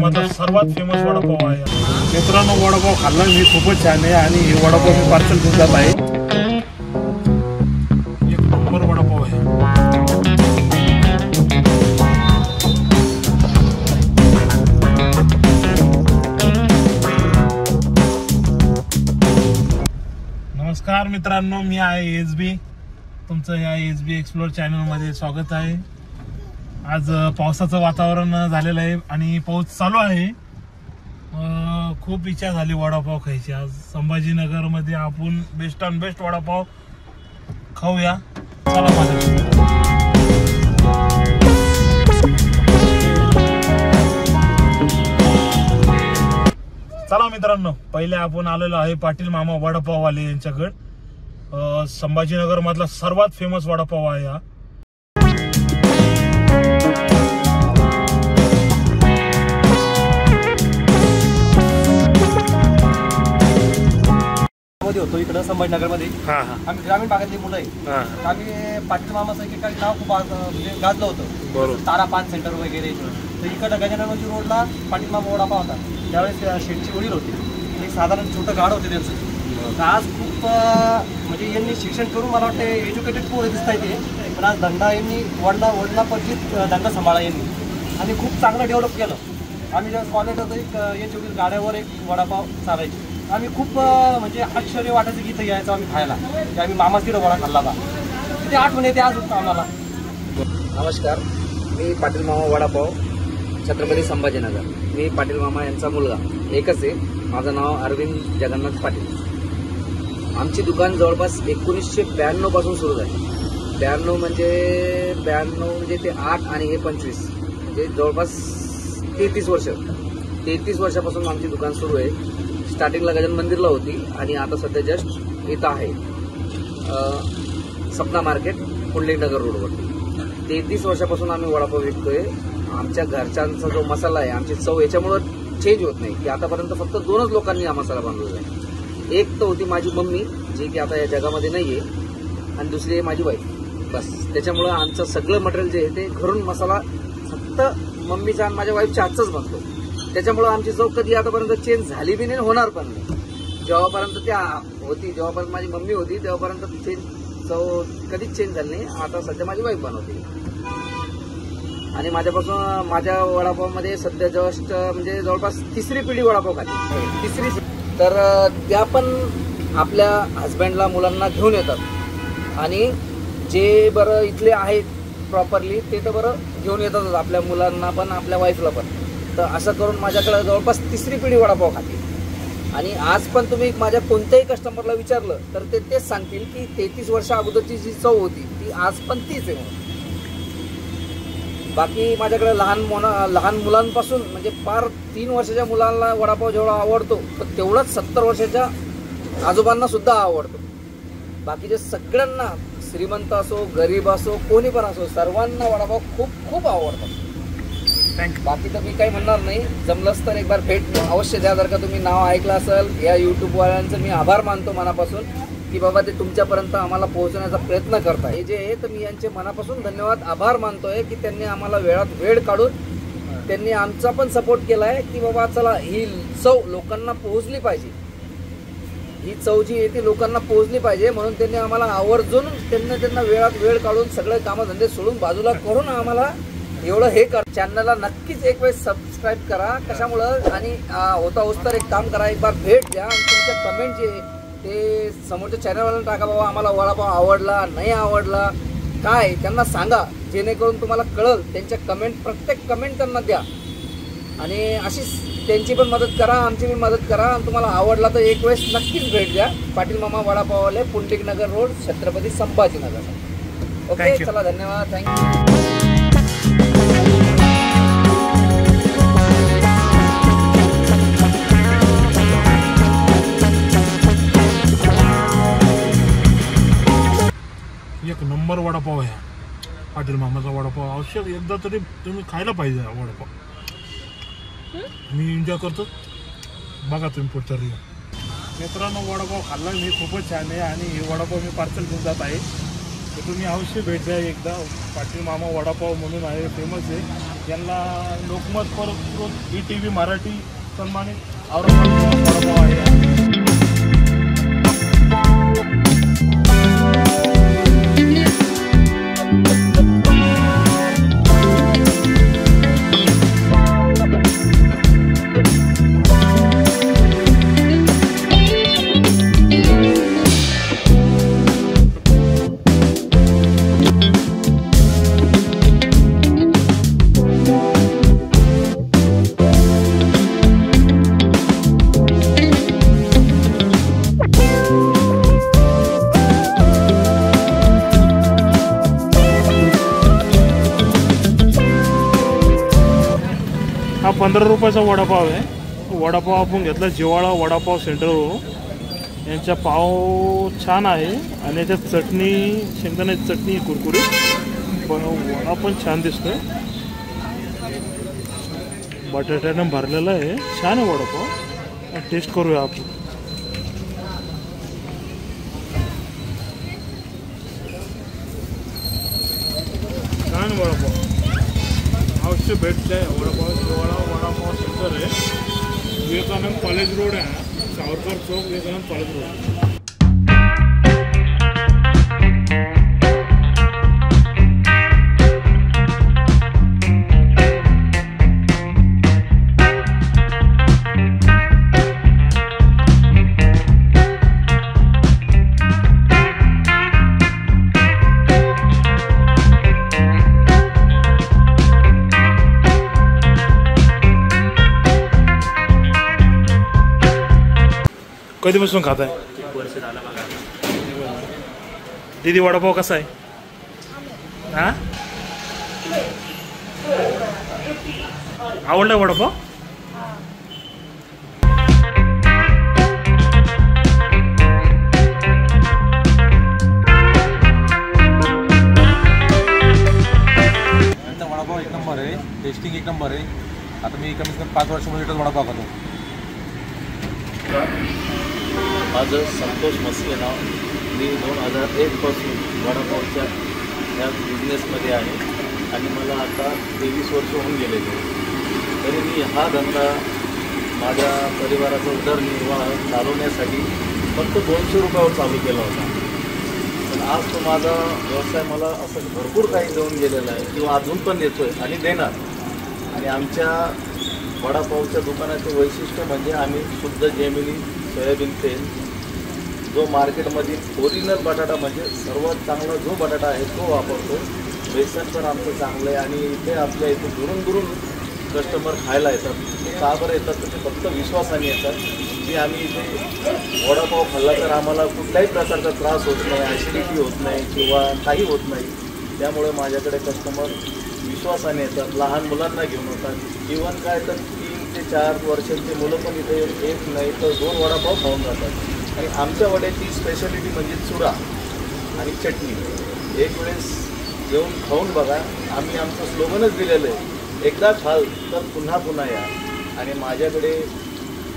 मधला सर्वात फेमस वडापाव आहे। मित्रांनो, वडापाव खाल्ला मी, खूपच छान आहे आणि हे वडापाव मी पार्सल घेऊन जात आहे। एक नंबर वडापाव आहे। नमस्कार मित्रांनो, मी आहे एसबी, तुमचं या एसबी एक्सप्लोर चॅनलमध्ये स्वागत आहे। आज पावसाचं वातावरण झालेलं आहे आणि पाऊस चालू आहे। खूप इच्छा झाली वडापाव खायची। आज संभाजीनगरमध्ये आपण बेस्ट अँड बेस्ट वडापाव खाऊया। चला माझ्यासोबत। चला मित्रांनो, पहिले आपण आलेलो आहे पाटील मामा वडापाववाले यांच्याकडे। संभाजीनगर मधला सर्वात फेमस वडापाव आहे हा। होतो इकडे संभाजीनगर मध्ये। आम्ही ग्रामीण भागातली मुलं आहे। आम्ही पाटील मामाचं एकेकाळी नाव खूप म्हणजे गाजलं होतं, तारा पान सेंटर वगैरे। तर इकडं गजाननजी रोडला पाटील मामा वडापाव होता। त्यावेळेस शेठची वडील होते, एक साधारण छोटं गाड होते त्यांचं। तर आज खूप म्हणजे यांनी शिक्षण करून मला वाटतं एज्युकेटेड पोरं दिसत आहे ते, पण आज धंदा यांनी वडिलांपर्यंत धंदा सांभाळला यांनी आणि खूप चांगलं डेव्हलप केलं। आम्ही जेव्हा कॉलेज होतो एक यांच्या वडील गाड्यावर एक वडापाव चालायचे। आम्ही खूप म्हणजे आश्चर्य वाटायचं की इथं यायचं आम्ही खायला, की आम्ही मामाच तिथं वडा खाल्ला होता। तिथे आठवण येते आज आम्हाला। नमस्कार, मी पाटील मामा वडापाव, छत्रपती संभाजीनगर। मी पाटील मामा यांचा मुलगा एकच आहे। माझं नाव अरविंद जगन्नाथ पाटील। आमची दुकान जवळपास 1992 पासून सुरू झाली। 92 म्हणजे ते 8 आणि हे 25 म्हणजे जवळपास 33 वर्ष। 33 वर्षापासून आमची दुकान सुरू आहे। स्टार्टिंगला गजानन मंदिरला होती आणि आता सध्या जस्ट इथं आहे, सपना मार्केट, पुंडलिकनगर रोडवर। 33 वर्षापासून आम्ही वडापाव विकतोय। आमच्या घरच्यांचा जो मसाला आहे, आमची चव याच्यामुळं चेंज होत नाही की आतापर्यंत फक्त 2च लोकांनी हा मसाला बनवला आहे। एक तर होती माझी मम्मी, जी की आता या जगामध्ये नाहीये, आणि दुसरी आहे माझी वाईफ, बस। त्याच्यामुळं आमचं सगळं मटेरियल जे आहे ते घरून मसाला फक्त मम्मीच्या आणि माझ्या वाईफच्या हातचाच बनतो। त्याच्यामुळं आमची चव कधी आतापर्यंत चेंज झाली बी नाही, होणार पण नाही। जेव्हापर्यंत त्या होती, जेव्हापर्यंत माझी मम्मी होती तेव्हापर्यंत चव कधीच चेंज झाली नाही। आता सध्या माझी वाईफ बनवते आणि माझ्यापासून माझ्या वडापावमध्ये सध्या जस्ट म्हणजे जवळपास 3री पिढी वडापाव खाते, 3री। तर त्या पण आपल्या हस्बँडला, मुलांना घेऊन येतात आणि जे बरं इथले आहेत प्रॉपरली ते तर बरं घेऊन येतातच, आपल्या मुलांना पण आपल्या वाईफला पण। तर असं करून माझ्याकडे जवळपास 3री पिढी वडापाव खाते आणि आज पण तुम्ही माझ्या कोणत्याही कस्टमरला विचारलं तर ते तेच सांगतील की 33 वर्षा अगोदरची जी चव होती ती आज पण तीच आहे म्हणून। बाकी माझ्याकडे लहान मुलांपासून म्हणजे फार 3 वर्षाच्या मुलांना वडापाव जेवढा आवडतो तर तेवढाच 70 वर्षाच्या आजोबांना सुद्धा आवडतो। बाकीच्या सगळ्यांना, श्रीमंत असो गरीब असो कोणी पण असो, सर्वांना वडापाव खूप खूप आवडतो। बाकी तर मी काही म्हणणार नाही, जमलंच तर एक बार भेट अवश्य द्या। जर का तुम्ही नाव ऐकलं असेल या यूट्यूबवाल्यांचं, मी आभार मानतो मनापासून की बाबा ते तुमच्यापर्यंत आम्हाला पोहोचण्याचा प्रयत्न करताय। हे जे आहे तर मी यांचे मनापासून धन्यवाद, आभार मानतोय की त्यांनी आम्हाला वेळ काढून त्यांनी आमचा पण सपोर्ट केला आहे की बाबा चला ही चव लोकांना पोहोचली पाहिजे, ही चव जी आहे ती लोकांना पोहोचली पाहिजे, म्हणून त्यांनी आम्हाला आवर्जून त्यांना वेळ काढून सगळे कामधंदे सोडून बाजूला करून आम्हाला एवढं हे कर। चॅनलला नक्कीच एक वेळ सबस्क्राईब करा, कशामुळं आणि होता तर एक काम करा, एक बार भेट द्या आणि तुमच्या कमेंट जे ते समोरच्या चॅनलवाल्यांना टाका, बाबा आम्हाला वडापाव आवडला नाही आवडला काय त्यांना सांगा, जेणेकरून तुम्हाला कळल। त्यांच्या कमेंट, प्रत्येक कमेंट त्यांना द्या आणि अशीच त्यांची पण मदत करा, आमची पण मदत करा। आणि तुम्हाला आवडला तर एक वेळेस नक्कीच भेट द्या। पाटील मामा वडापाववाले, पुंडलिकनगर रोड, छत्रपती संभाजीनगर। ओके, चला धन्यवाद, थँक्यू। एक नंबर वडापाव आहे पाटील मामाचा वडापाव। आवश्यक एकदा तरी तुम्ही खायला पाहिजे हा वडापाव। मी एन्जॉय करतो, बघा तुम्ही पुढच्या रिव्ह्यू। मित्रांनो, वडापाव खाल्ला मी, खूपच छान आहे आणि हे वडापाव मी पार्सल घेऊन जात आहे। तर तुम्ही अवश्य भेट द्या एकदा. पाटील मामा वडापाव म्हणून आहे, फेमस आहे. यांना लोकमत पुरस्कृत ETV मराठी सन्मानित औरंगाबाद वडापाव आहे. हा 15 रुपयाचा वडापाव आहे. वडापाव आपण घेतला जिवाळा वडापाव सेंटरवरून. यांचा पाव छान आहे आणि याच्यात चटणी, शेंगदाण्याची चटणी कुरकुरीत, पण वडा पण छान दिसतोय. बटाट्यानं भरलेला आहे, छान आहे वडापाव. टेस्ट करूया आपण. छान वडापाव, अवश्य भेट द्या. वडापाव जिवाळा वडापाव सेंटर आहे, विवेकानंद कॉलेज रोड आहे, सावरकर चौक, विवेकानंद कॉलेज रोड. कधीपासून खात आहे? 1 वर्ष झालं बघा. दीदी वडापाव कसा आहे? हा, आवडला वडापाव? वडापाव एक नंबर आहे, टेस्टिंग एक नंबर आहे. आता मी कमीत कमी 5 वर्षामध्ये इथंच वडापाव खातो. माझं संतोष मस्के नाव. मी 2001 पासून वडापावच्या या बिझनेसमध्ये आहे आणि मला आता 23 वर्ष होऊन गेलेले. तरी मी हा धंदा माझ्या परिवाराचा उदरनिर्वाह चालवण्यासाठी फक्त 200 रुपयावर चालू केला होता. पण आज तो माझा व्यवसाय मला असं भरपूर काही देऊन गेलेला आहे किंवा अजून पण देतो आहे आणि देणार. आणि आमच्या वडापावच्या दुकानाचे वैशिष्ट्य म्हणजे आम्ही शुद्ध जेमिनी सोयाबीन तेल, जो मार्केटमधील ओरिजिनल बटाटा म्हणजे सर्वात चांगला जो बटाटा आहे तो वापरतो. बेसन पण आमचं चांगलं आहे आणि इथे आपल्या इथे दुरून दुरून कस्टमर खायला येतात. ते का बरं येतात तर ते फक्त विश्वासाने येतात की आम्ही इथे वडापाव खाल्ला तर आम्हाला कुठल्याही प्रकारचा त्रास होत नाही, ॲसिडिटी होत नाही किंवा काही होत नाही. त्यामुळे माझ्याकडे कस्टमर विश्वासाने येतात. लहान मुलांना घेऊन येतात. इव्हन काय तर 3 ते 4 वर्षांची मुलं पण इथे 1 नाही तर 2 वडापाव खाऊन जातात. आणि आमच्या वड्याची स्पेशालिटी म्हणजे चुरा आणि चटणी. एक वेळेस येऊन खाऊन बघा. आम्ही आमचं स्लोगनच दिलेलं आहे, एकदा खाल तर पुन्हा पुन्हा या. आणि माझ्याकडे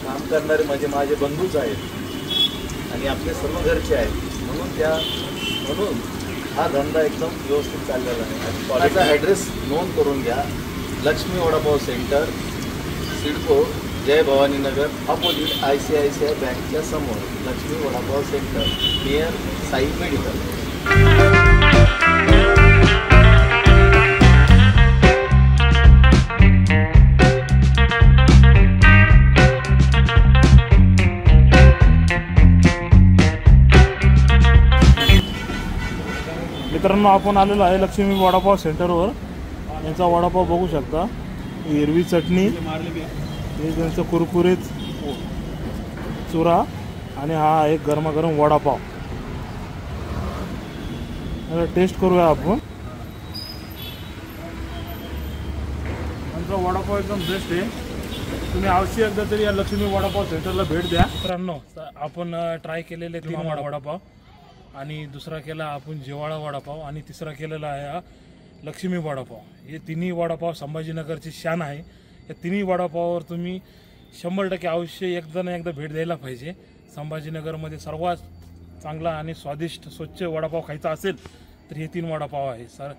काम करणारे म्हणजे माझे बंधूच आहेत आणि आपले सर्व घरचे आहेत. म्हणून हा धंदा एकदम व्यवस्थित चाललेला आहे. आणि कॉलेजचा ॲड्रेस नोंद करून घ्या. लक्ष्मी वडापाव सेंटर, सिडको, जय भवानी नगर, अपोजिट ICICI बँकच्या समोर. Lakshmi vada pav centre, near Sai medical. मित्रांनो, आपण आलेलो आहे लक्ष्मी वडापाव सेंटरवर. यांचा वडापाव बघू शकता. हिरवी चटणी, हे त्यांचं कुरकुरीत चुरा आणि हा आहे गरमागरम वडापाव. टेस्ट करूया आपण. यांचा वडापाव एकदम बेस्ट आहे. तुम्ही अवश्य एकदा तरी या लक्ष्मी वडापाव सेंटरला भेट द्या. मित्रांनो, आपण ट्राय केलेले 3 वडापाव आणि दुसरा केला आपण जिवाळा वडापाव आणि तिसरा केलेला आहे हा लक्ष्मी वडापाव. हे तिन्ही वडापाव संभाजीनगरची शान आहे. या तिन्ही वडापावावर तुम्ही 100% अवश्य एकदा ना एकदा भेट द्यायला पाहिजे. संभाजीनगरमध्ये सर्वात चांगला आणि स्वादिष्ट स्वच्छ वडापाव खायचा असेल तर हे 3 वडापाव आहे सर.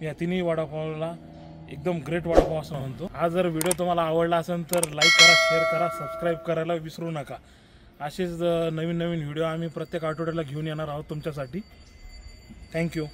या तिन्ही वडापावला एकदम ग्रेट वडापाव असं म्हणतो. हा जर व्हिडिओ तुम्हाला आवडला असेल तर लाईक करा, शेअर करा, सबस्क्राईब करायला विसरू नका. असेच नवीन नवीन व्हिडिओ आम्ही प्रत्येक आठवड्याला घेऊन येणार आहोत तुमच्यासाठी. थँक्यू.